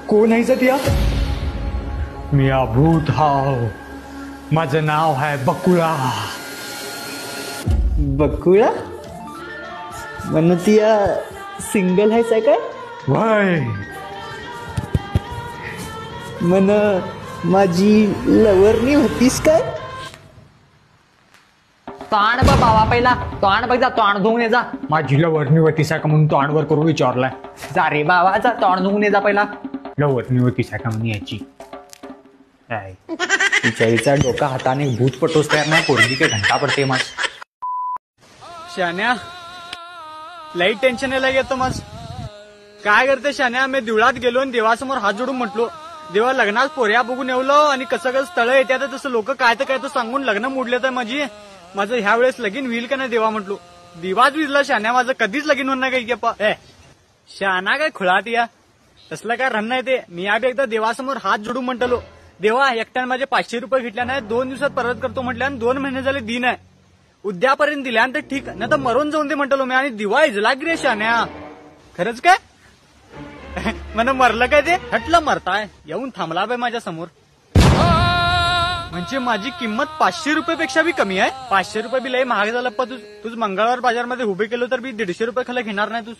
कोण आहे सध्या? मी अभूत हाव. माझं नाव आहे बकुळा. बकुळा म्हण ती सिंगल आहेस काय? वय म्हण माझी लवरनी होतीस काय? तोंड बघ बाबा, पहिला तोंड बघ, जा तोंड धुवून ये जा. माझी लवरणी होती का म्हणून तोंडवर करून विचारलाय. जा रे बाबा, जा तोंड धुवून ये जा पहिला. लवरणी होती का म्हणून याची काय? तिच्या डोका हाताने भूत पटोस तयार नाही, पोरगी के घंटा पडते मग. शान्या लई टेन्शन यायला येतो मग. काय करते शान्या? मी देवळात गेलो आणि देवासमोर हात जोडून म्हटलो, देवा लग्नात पोऱ्या बघून येवलो आणि कसं कसं स्थळ येतात तसं लोक काय तर सांगून लग्न मोडले तर माझं ह्या वेळेस लगीन होईल का नाही देवा म्हटलो. दिवाच विजला शान्या, माझं कधीच लगीन होणार काही की शाना काय खुळात या तसलं काय रन नाही ते. मी आधी एकदा देवासमोर हात जोडून म्हटलो, देवा एकट्याने माझे 500 रुपये घेतल्या नाही, 2 दिवसात परत करतो म्हटल्या आणि 2 महिने झाले दिन आहे, उद्यापर्यंत दिल्यानंतर ठीक नाही तर मरून जाऊन दे म्हटलो मी. आणि दिवा इजला गिरे शान्या. खरंच काय? मला मरलं काय ते? हटलं मरताय येऊन थांबला बाय माझ्या समोर. म्हणजे माझी किंमत 500 रुपयापेक्षा बी कमी आहे. 500 रुपये बी लय महाग झालं. तुझ मंगळवार बाजारमध्ये उभे केलो तर बी 150 रुपये खाली घेणार नाही तुझ.